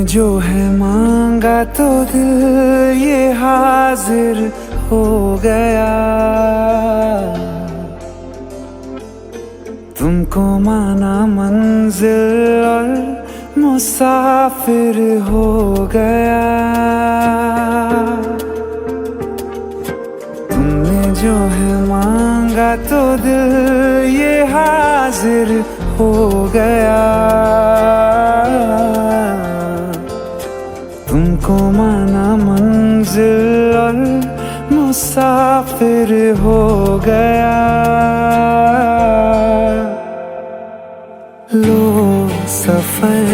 जो है मांगा तो दिल ये हाजिर हो गया। तुमको माना मंजिल और मुसाफिर हो गया। तुमने जो है मांगा तो दिल ये हाजिर हो गया। तुमको माना मंजिल और मुसाफिर हो गया। लो सफर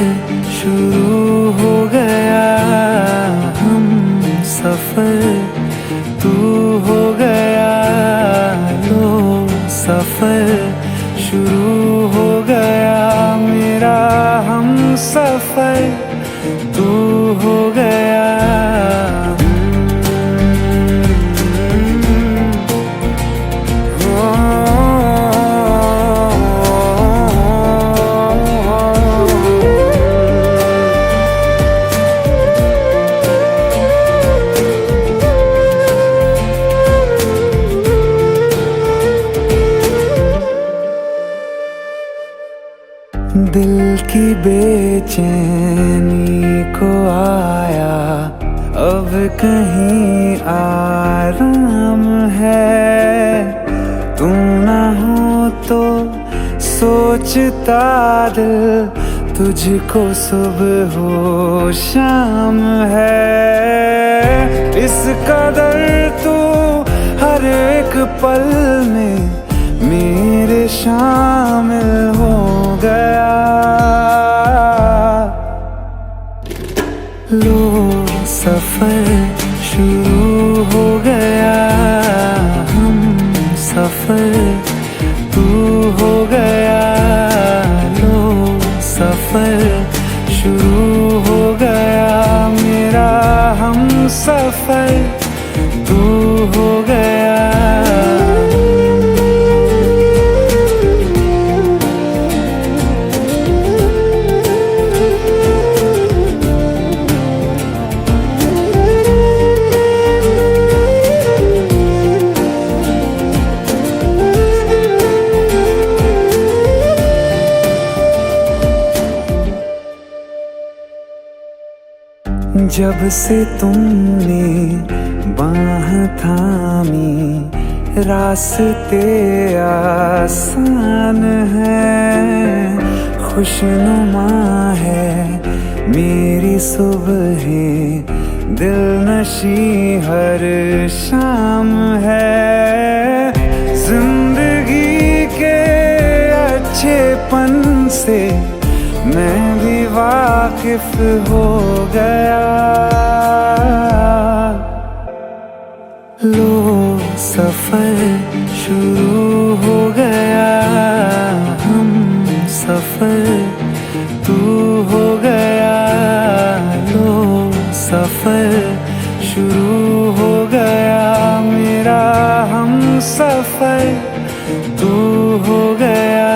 शुरू हो गया, हम सफर तू हो गया। लो सफर शुरू हो गया, मेरा हम सफर तू हो गया। दिल की बेचैनी को आया अब कहीं आराम है। तू ना हो तो सोचता दिल तुझको सुबह हो शाम है। इस कदर तू हर एक पल में मेरे शामिल हो गया। लो सफर शुरू हो गया, हम सफर तू हो गया। लो सफर शुरू हो गया, मेरा हम सफर तू हो गया। जब से तुमने बाह थामी रास्ते आसान है, खुशनुमा है मेरी सुबहें, दिल नशी हर शाम है। जिंदगी के अच्छेपन से मैं भी वाकिफ हो गया। लो सफर शुरू हो गया, हम सफर तू हो गया। लो सफर शुरू हो गया, मेरा हम सफर तू हो गया।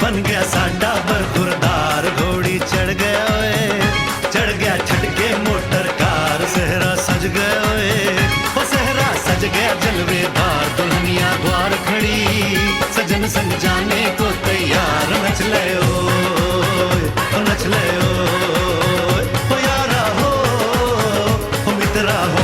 बन गया साडा बरखुरदार, घोड़ी चढ़ गया ओए, चढ़ गया छटके मोटर कार। सहरा सज गया ओए, ओ सहरा सज गया जलवेदार। दुल्हनिया द्वार खड़ी, सजन संग जाने को तैयार। नच ले ओए, ओ नच ले ओए, ओ यारा हो, ओ मित्रा हो।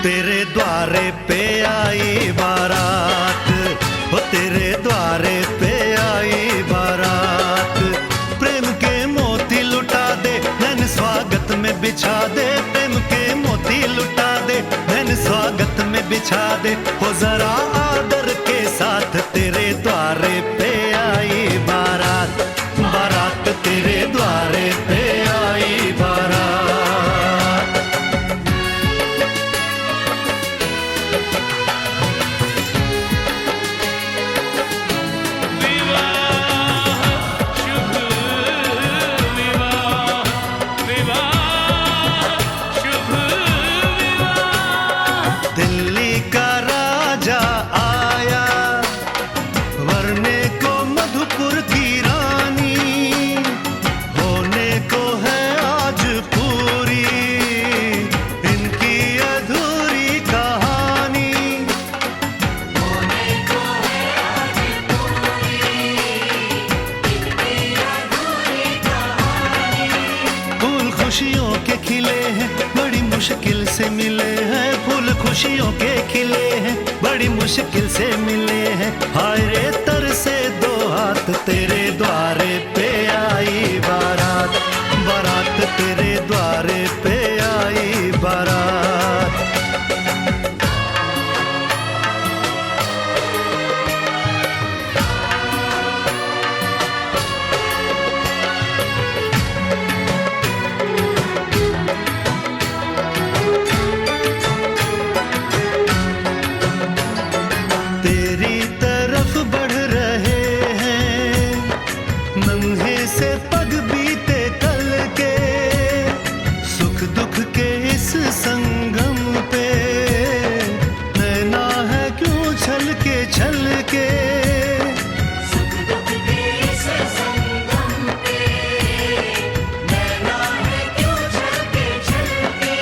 तेरे द्वारे पे आई बारात, हो तेरे द्वारे पे आई बारात। प्रेम के मोती लुटा दे, नैन स्वागत में बिछा दे। प्रेम के मोती लुटा दे, नैन स्वागत में बिछा दे। हो जरा आदर के साथ तेरे द्वारे पे आई बारात। बारात तेरे द्वारे पे आई बारात। दिल्ली का राजा आया, वरने को मधुपुर की रानी। होने को है आज पूरी इनकी अधूरी कहानी। होने को है आज पूरी इनकी अधूरी कहानी। फूल खुशियों के खिले हैं, बड़ी मुश्किल से मिले हैं। फूल खुशियों के खिले हैं, बड़ी मुश्किल से मिले हैं। हाय रे तरसे दो हाथ, तेरे द्वारे पे आई बारात। बारात तेरे द्वारे पे आई बारात। तेरी तरफ बढ़ रहे हैं नन्हे से पग बीते कल के। सुख दुख के इस संगम पे नैना है क्यों छल के। सुख दुख के इस संगम पे नैना है क्यों छल के।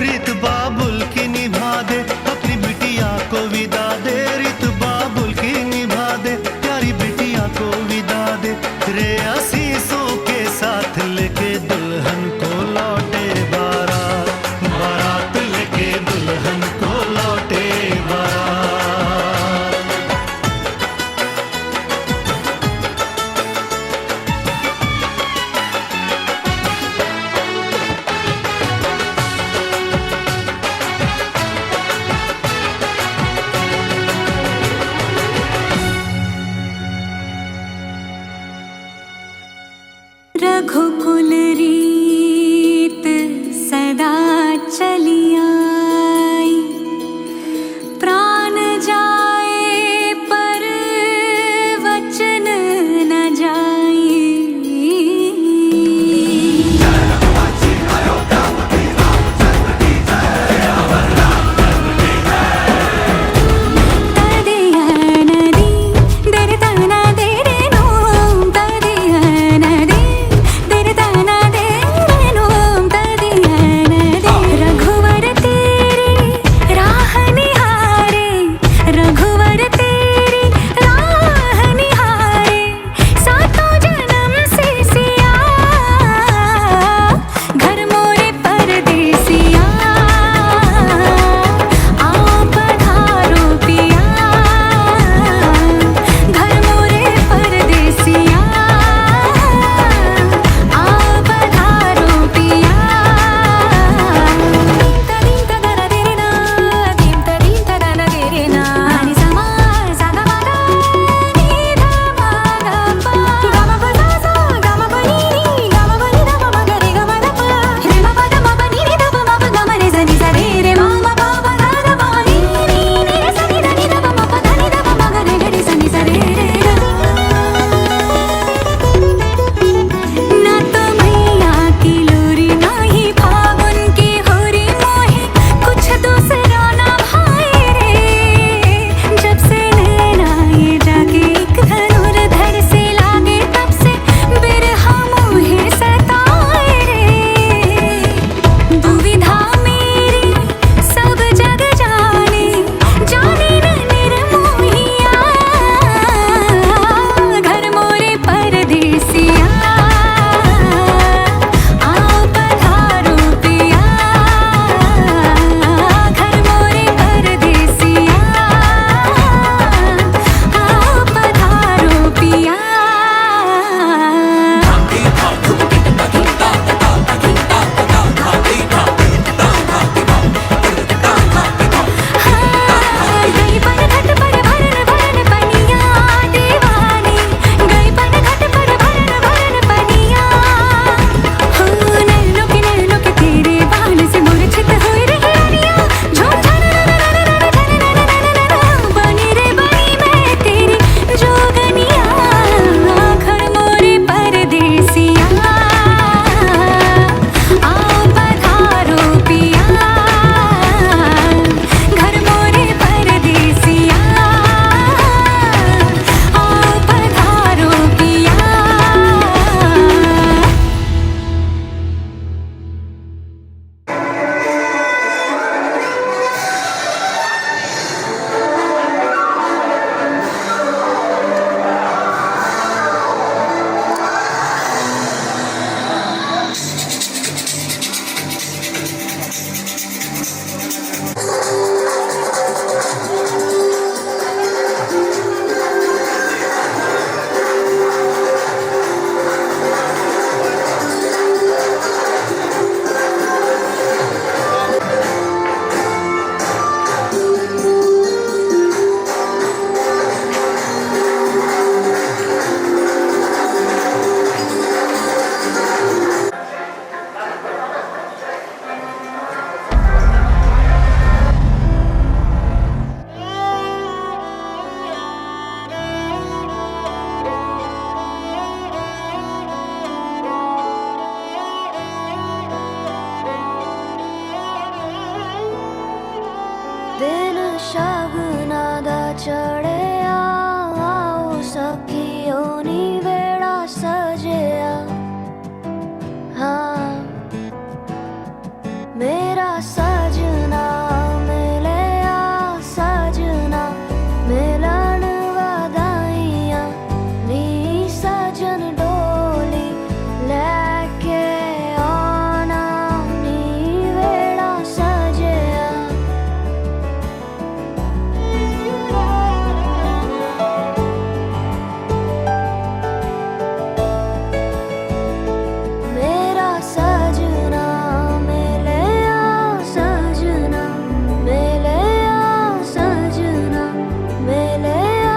रीत बाबुल की निभा दे, अपनी बिटिया को विदा दे। रीत बाबुल की निभा दे, प्यारी बिटिया को विदा दे। रे आशीषों के साथ लेके दुल्हन को लौटे बारात। बारात लेके दुल्हन को लौटे बारात। शगुना दा चढ़िया आओ सखियों नी वेड़ा सजिया। हाँ मेरा सजना मिलिया सजना मिलन वधाइयां नी सजन डोली लैके आना नी वेड़ा सजिया। मेरा सजना मिलिया सजना मिलिया सजना मिलिया।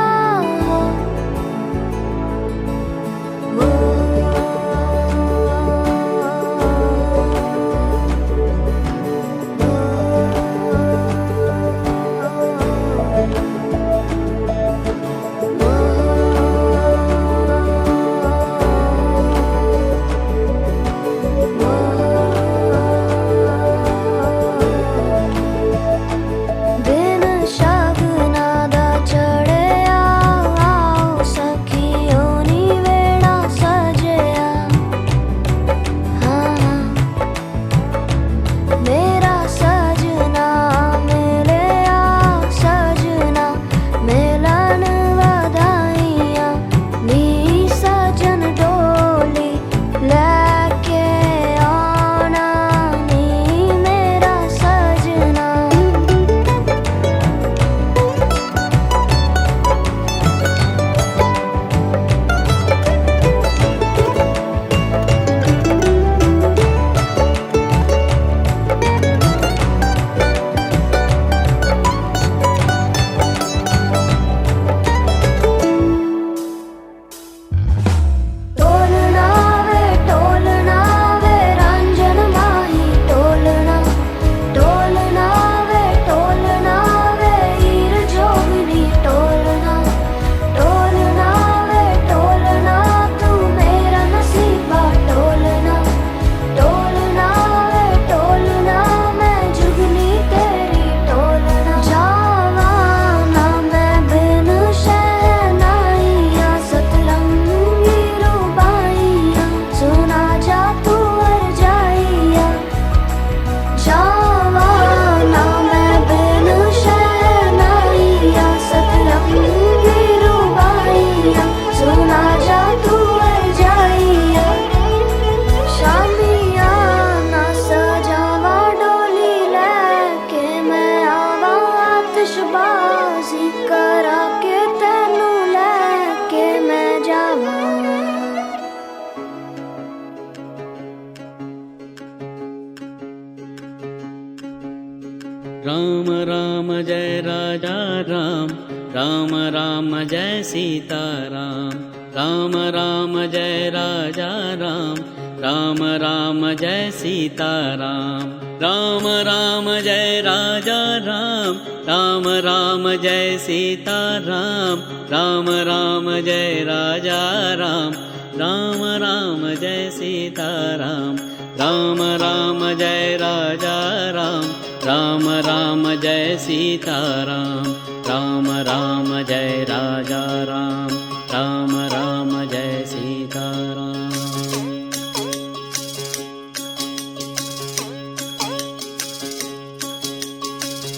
बिन शगुना दा चढ़िया आओ सखियों नी वेड़ा सजिया। हाँ मेरा सजना मिलिया सजना मिलन वधाइयां नी सजन डोली लैके आना नी मेरा सजना। टोलना वे रंजन माही टोलना टोलना वे हीर जोगनी टोलना टोलना तू मेरा नसीबा टोलना टोलना मैं जुगनी तेरी टोलना। जावा ना मैं बिन शहनाइयां सतरंगी रूबाइयां सुना जा तू हर जाइया। जावा ना मैं बिन शहनाइयां सतरंगी रूबाइयां सुना जा तू हर जाइया। शामिया ना सजावा डोली लैके मैं आवा आतिशबाजी करा के तेनू लैके मैं जावा। राम राम जय राजा राम, राम राम जय सीता राम, राम राम जय राजा राम, राम राम जय सीता राम, राम राम जय राजा राम, राम राम जय सीता राम, राम राम जय राजा राम, राम राम जय सीता राम, राम राम जय राजा राम, राम राम जय सीता राम, राम राम जय राजा राम, राम राम जय सीता राम।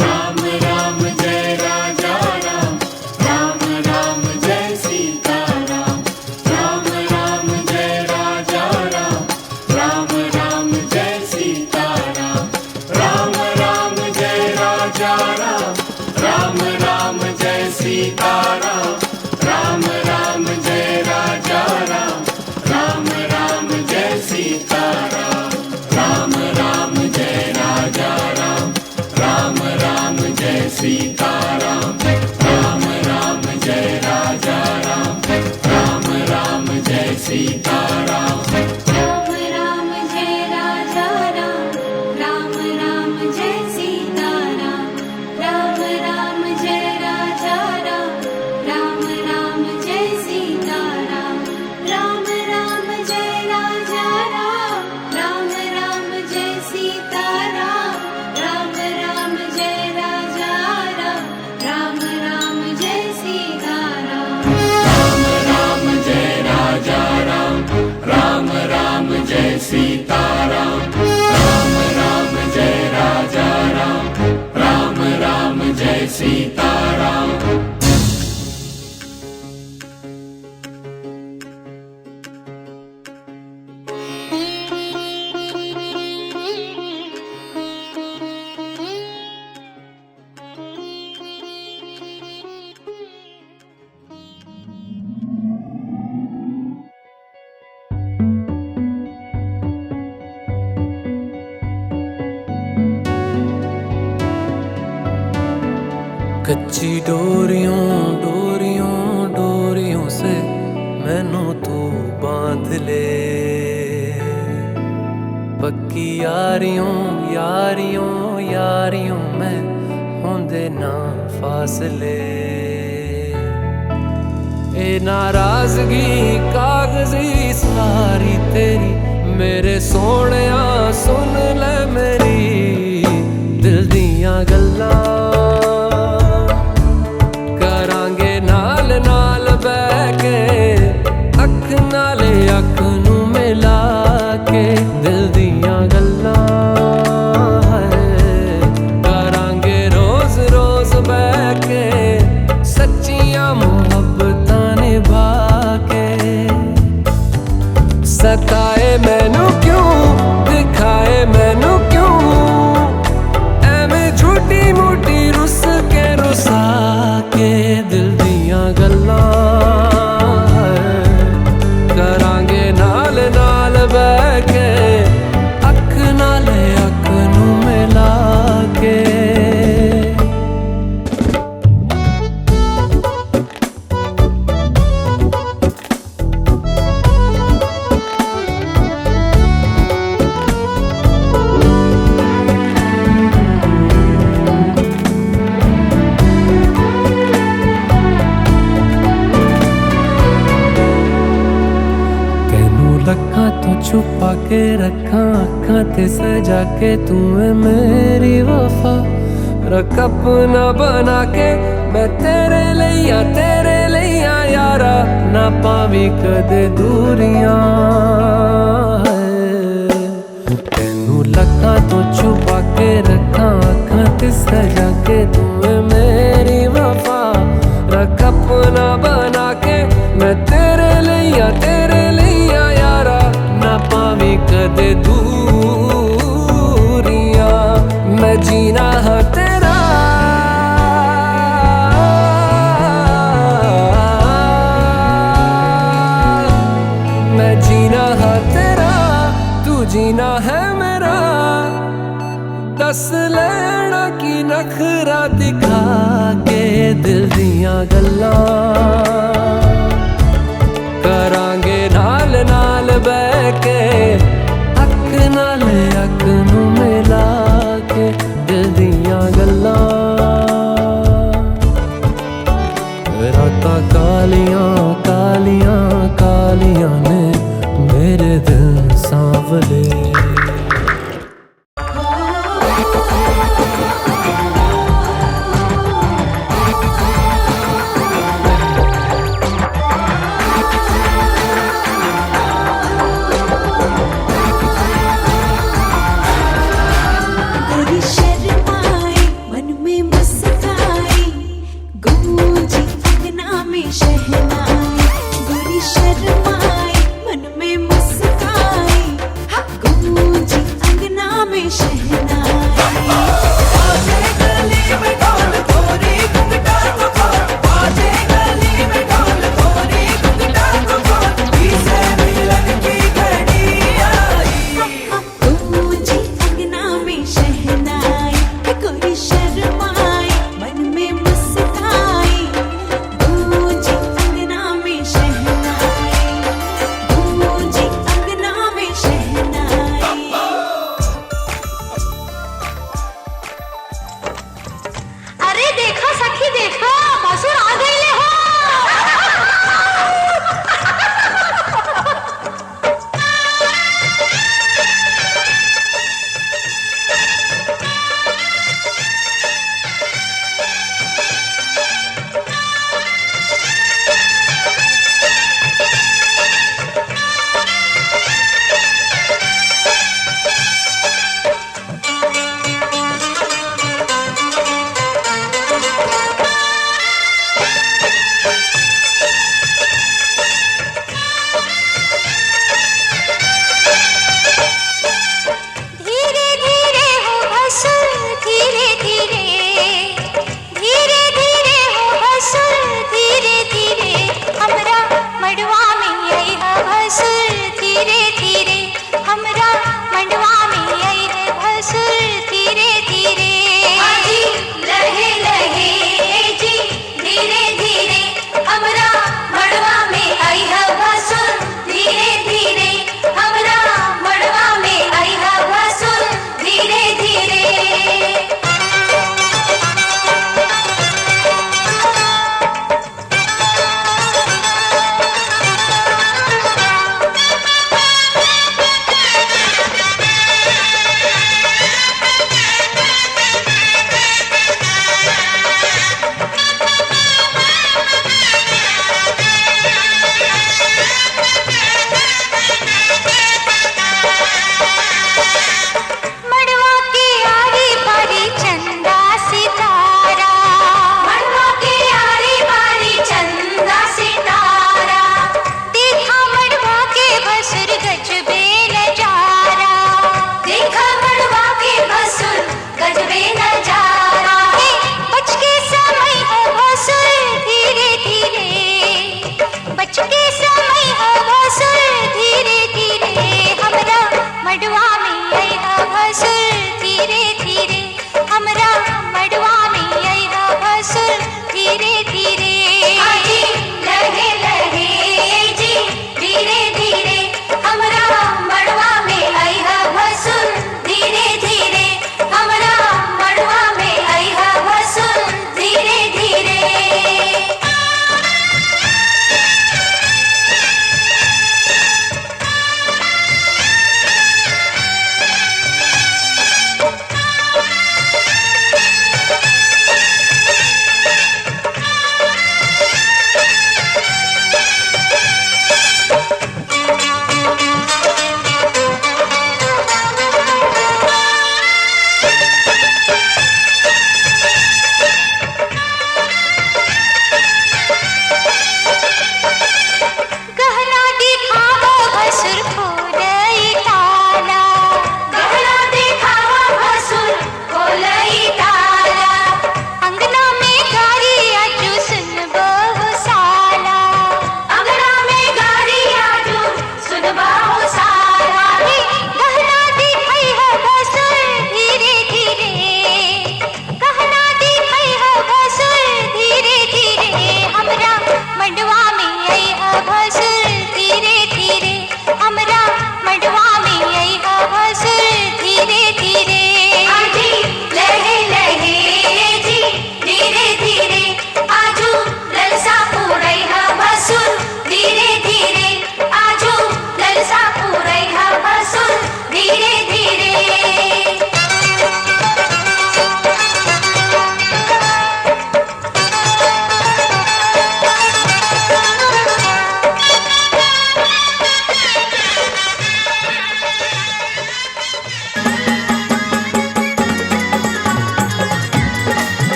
राम राम जय राजा राम, राम राम जय सीता राम, राम राम जय राजा राम, राम राम जय सीता राम, राम राम जय राजा राम, राम राम जय सीता राम, राम राम जय राजा राम, राम राम जय सीता राम, राम राम जय राजा राम, राम राम जय सीता राम, राम राम जय राजा राम, राम राम जय सीता राम। राम राम जय राजा राम, राम राम जय सीता राम, राम राम जय राजा राम, राम राम जय सीता राम, राम राम जय राजा राम, राम राम जय सीता राम, राम राम जय राजा राम, सीताराम। कच्ची डोरियों डोरियों डोरियों से मैनू तू बांध ले, पक्की यारियों यारियों यारियों में होंदे ना फासले। ए नाराजगी कागजी सारी तेरी, मेरे सोहणिया सुन ले मेरी दिल दियां गल्लां। अख नू मिला के दिल दियां गल्लां करांगे रोज रोज बह के, सच्चियां मुहब्बतां निभा के। सताए मैनू क्यों दिखाए मैनू क्यों, एवें झूठी मूठी रुस के रुसा के दिल दियां गल्लां करांगे नाल नाल बह के, अख नाल अख नू मिला के। रखा तो छुपा के रखा अखा ते सजा के, तू है मेरी वफा रख अपना बना के। मैं तेरे लिया यारा ना पावी कदे दूरियां। तेनू लखा तो छुपा के रखा अखा ते सजा के, तू है मेरी वफा रख अपना बना के। मैं तेरे लिया यारा ना पावी कदे दूरियां। मैं जीना है तेरा मैं जीना है तेरा, तू जीना है मेरा। दस लेना की नखरा दिखा के दिल दियां गल्लां करांगे नाल नाल बह के, अख नाल अख नू मिला के दिल दियां गल्लां। रातां कालियां कालियां कालियां ने मेरे दिल सांवले।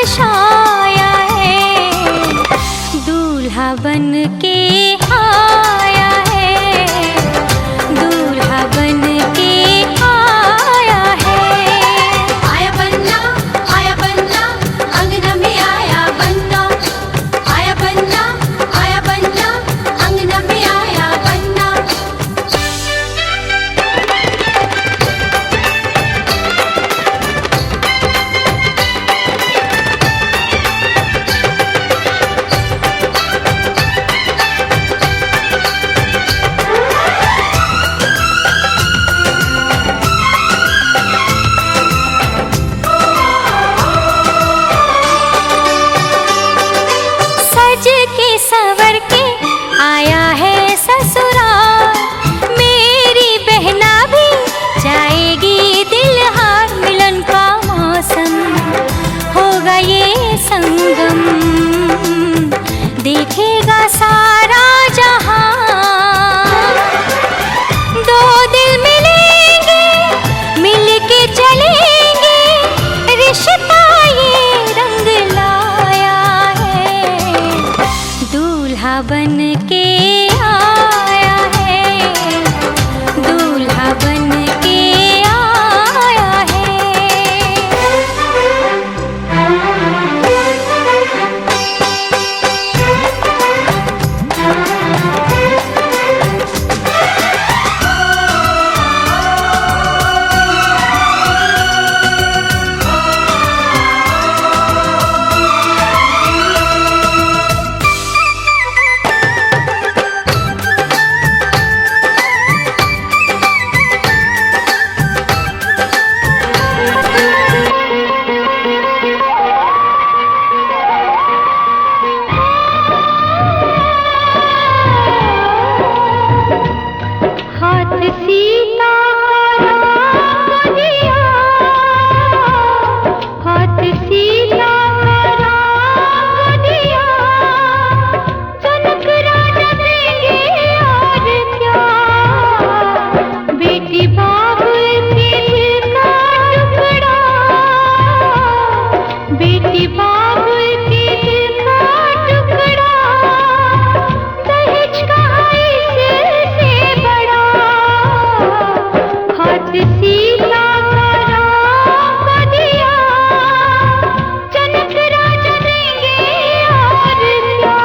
दर्शाया है, दूल्हा बन के आया है, दूल्हा बन के आया है। आया बन्ना अंगना में आया बन्ना, आया बन्ना अंगना में आया बन्ना। सज के संवर के आया है ससुराल, मेरी बहना भी जाएगी दिलहार। मिलन का मौसम होगा ये संगम, देखेगा सारा जहां। दो दिल मिलेंगे, मिलके चलेंगे, रिश्ता ये रंग लाया है, दूल्हा बन के आया है, दूल्हा बन के आया है। हाथ सीता राम दिया, हाथ सीता राम दिया, जनक राजा देंगे और क्या। बेटी बाप के दिल का टुकड़ा, बेटी बाप के दिल का टुकड़ा, दहेज कहाँ इससे बड़ा। हाथ सीता राम दिया, जनक राजा देंगे और क्या।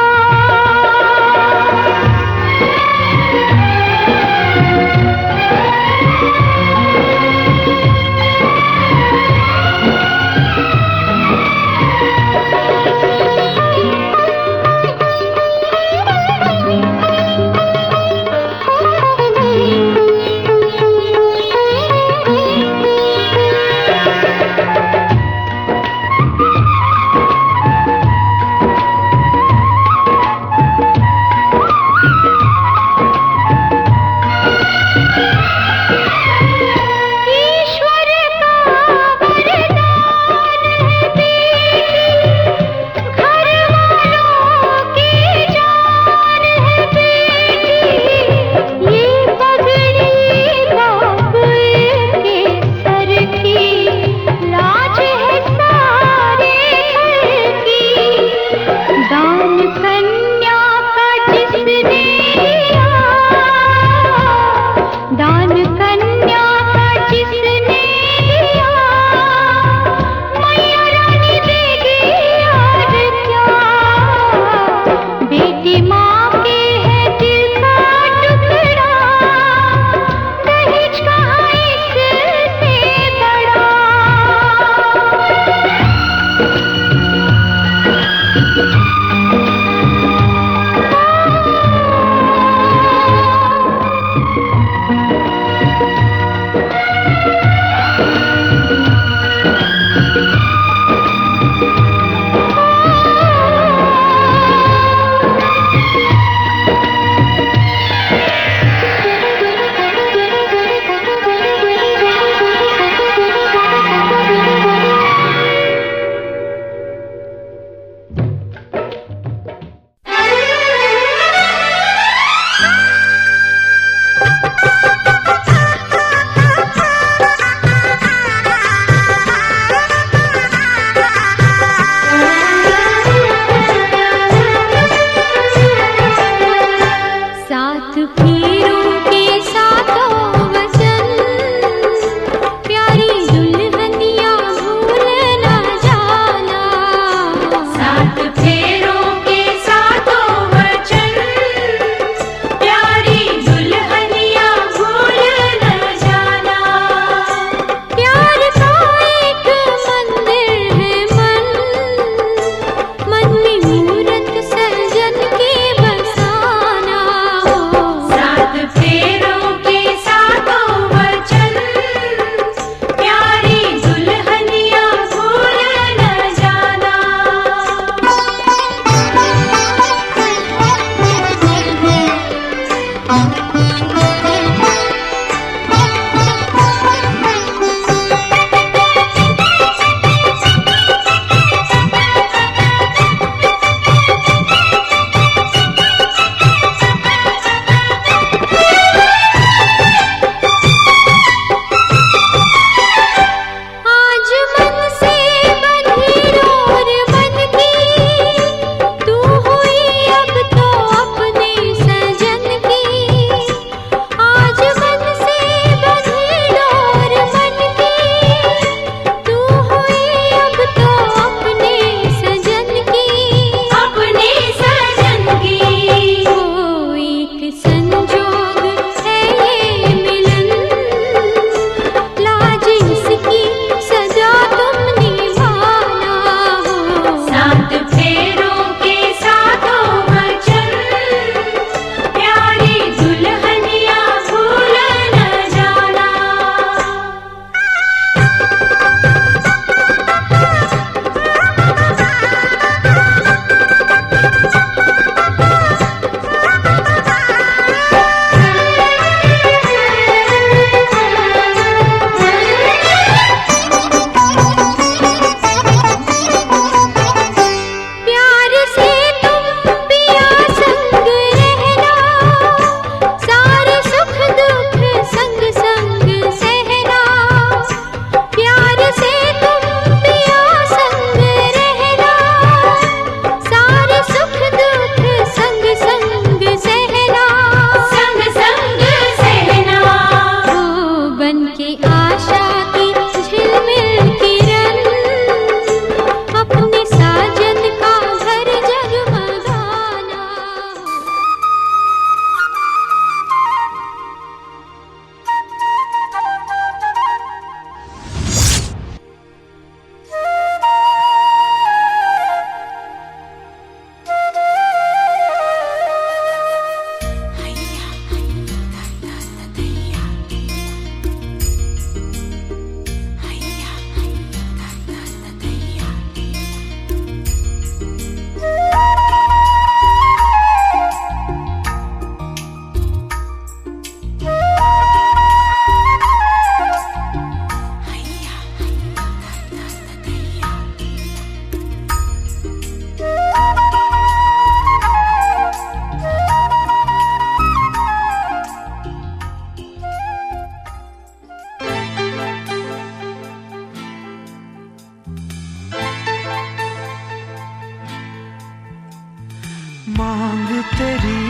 तेरी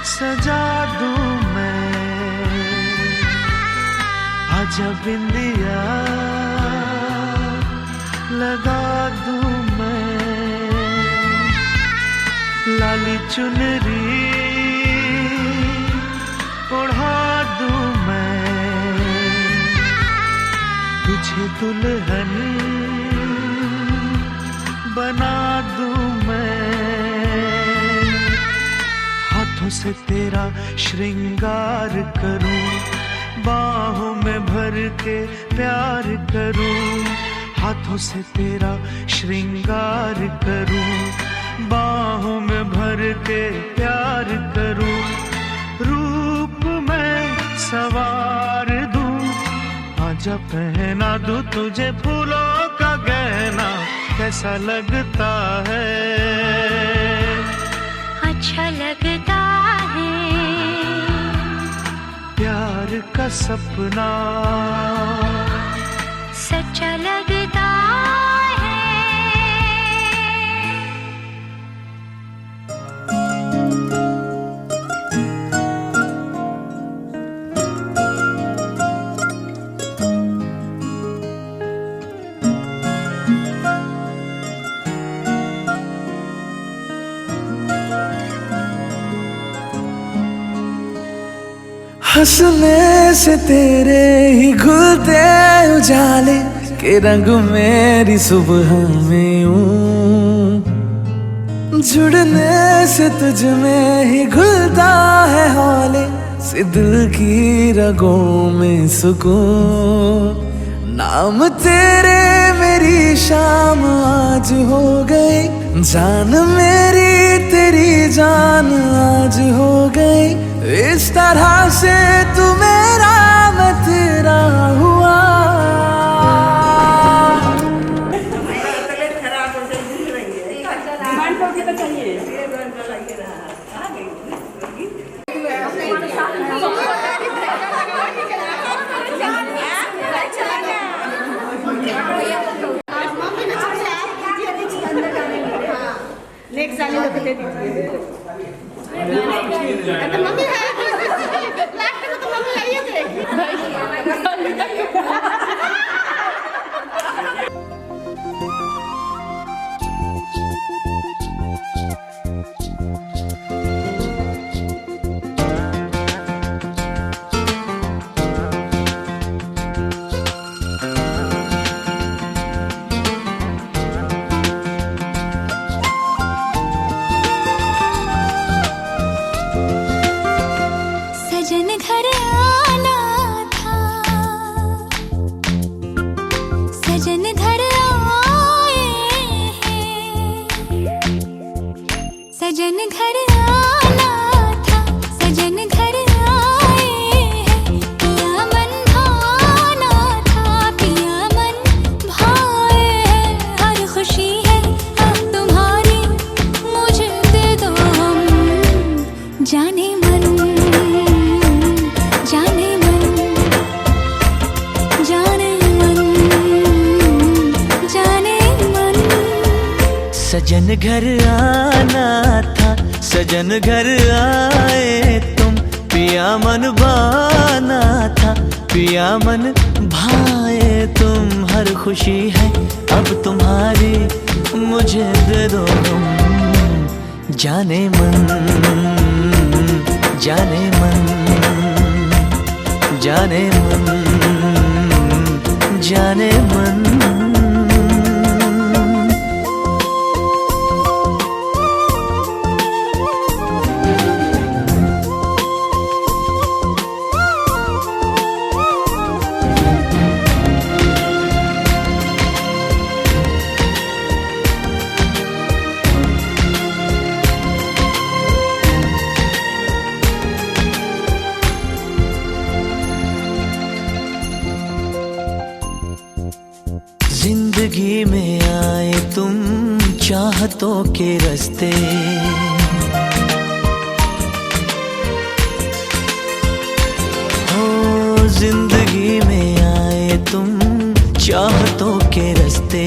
सजा दूं मैं, आजा बिंदिया लगा दूं मैं, लाली चुनरी ओढ़ा दूं मैं, तुझे दुल्हन बना दूं मैं, हाथों से तेरा श्रृंगार करूं, बाहों में भर के प्यार करूं, हाथों से तेरा श्रृंगार करूं, बाहों में भर के प्यार करूं, रूप में सवार दूं, आजा पहना दूं तुझे फूलों का गहना, कैसा लगता है? अच्छा लगता है। प्यार का सपना सच्चा लगता है। हंसने से तेरे ही घुलते उजाले के रंग मेरी सुबह में यूं, जुड़ने से तुझ में ही घुलता है हौले से दिल की रगों में सुकून, नाम तेरे मेरी शाम आज हो गई, जान मेरी तेरी जान आज हो गई, इस तरह से तू मेरा मैं तेरा हुआ। नेक्स्ट आने लोग दे दीजिए। तो मम्मी है लास्ट में तो मम्मी आइए सजन घर आना था, सजन घर आए हैं, पिया मन भाना था, पिया मन भाए हैं, हर खुशी है अब तुम्हारी, मुझे दे दो हम जाने मन, जाने मन, जाने मन, जाने मन। सजन घर आना था, सजन घर आए तुम, पिया मन बाना था, पिया मन भाए तुम, हर खुशी है अब तुम्हारी, मुझे दे दो तुम जाने मन, जाने मन, जाने मन, जाने मन। जिंदगी में आए तुम चाहतों के रास्ते, हो जिंदगी में आए तुम चाहतों के रास्ते,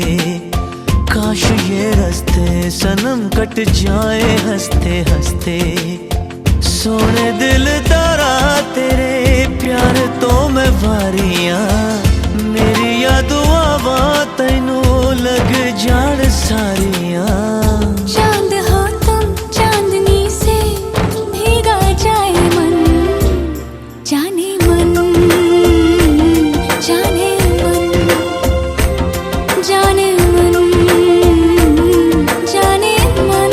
काश ये रास्ते सनम कट जाए हंसते हंसते। सोने दिल तारा तेरे प्यार तो मैं वारियां, मेरी याद दुआवा तैनू लग जान सारियां। चांद हो तुम चांदनी से भीगा जाए मन, जाने मन, जाने मन, जाने मन, जाने मन।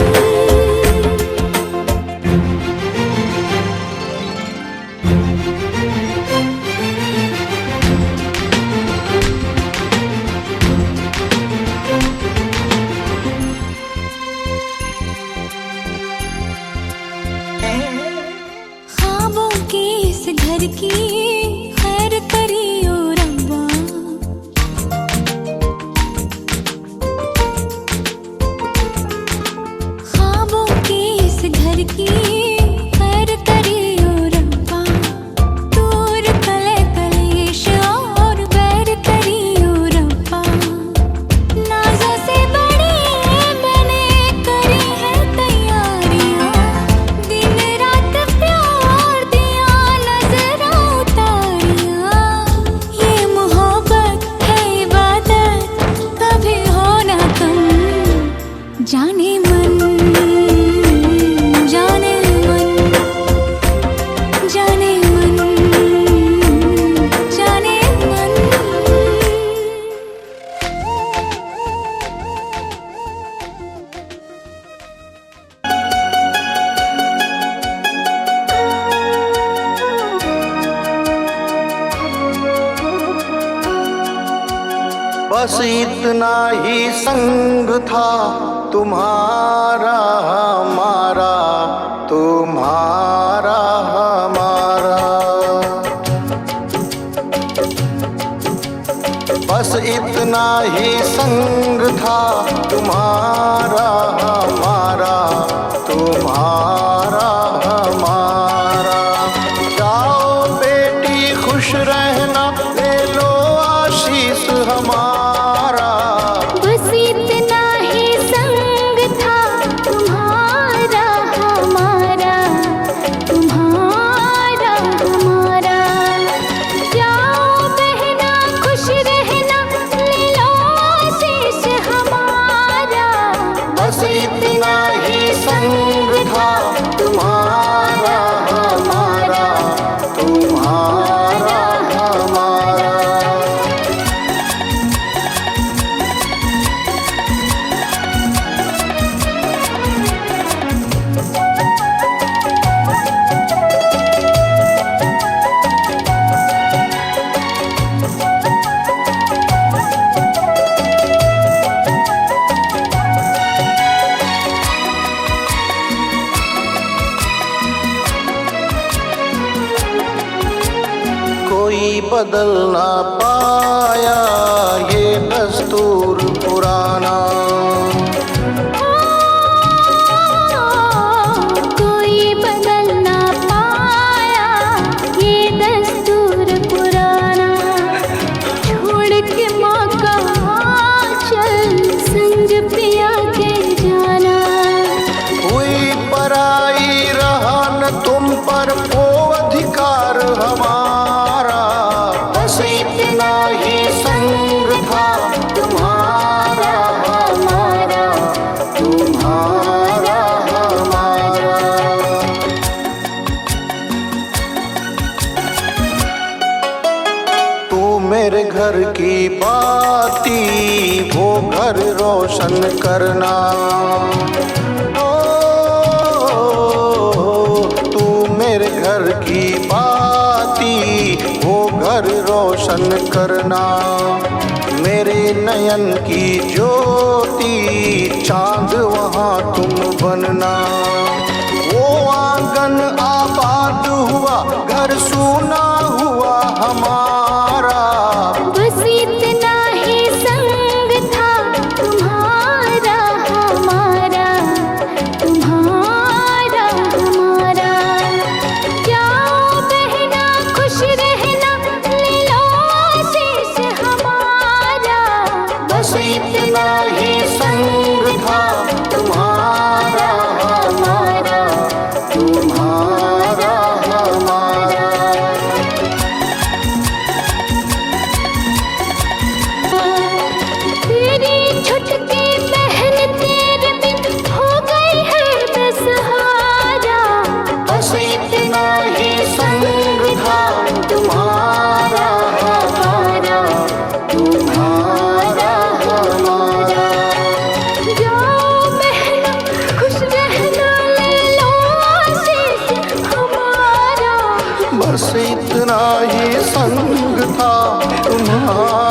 ख्वाबों के इस घर की खैर करियो रब्बा, ख्वाबों के इस घर की खैर करियो रब्बा। दूर कले कलेश और बैर करियो रब्बा। नाज़ों से बड़ी मैंने करी है तैयारियां, दिन रात प्यार दिया नजरा उतारियां। ये मोहब्बत है इबादत कभी हो ना कम, जाने मन, जाने मन, जाने मन, जाने मन। बस इतना ही संग था तुम्हारा हमारा, तुम्हारा हमारा। बस इतना ही संग था तुम्हारा हमारा, तुम्हारा हमारा। जाओ बेटी खुश रहना, ले लो आशीष हमारा। बस इतना ही संग था तुम्हारा हमारा, तुम्हारा हमारा। जाओ बहना खुश रहना, ले लो आशीष हमारा। बस इतना ही संग था तुम्हारा हमारा, तुम्हारा हमारा। कोई बदल ना पाया ये दस्तूर पुराना। कोई बदल ना पाया ये दस्तूर पुराना। छोड़ के माँ का चल संग पिया के जाना। हुई पराई रहा न तुम पर वो अधिकार हमारा। बस इतना ही संग था तुम्हारा हमारा, तुम्हारा हमारा। तू मेरे घर की बाती, वो घर रोशन करना। तू मेरे घर की बाती, वो घर रोशन करना। मेरे नयन की ज्योति, चांद वहाँ तुम बनना। वो आंगन आबाद हुआ, घर सूना हुआ हमारा। बस इतना ही संग था तुम्हारा हमारा, तुम्हारा हमारा। जाओ बहना खुश रहना, ले लो आशीष हमारा। बस इतना इतना ही संग था तुम्हारा हमारा, तुम्हारा हमारा। तेरी छुटकी बहन तेरे बिन हो गई है बेसहारा। बस इतना ही संग था तुम्हारा हमारा, तुम्हारा हमारा। जाओ बहना खुश रहना, ले लो आशीष हमारा। बस इतना ही संग था तुम्हारा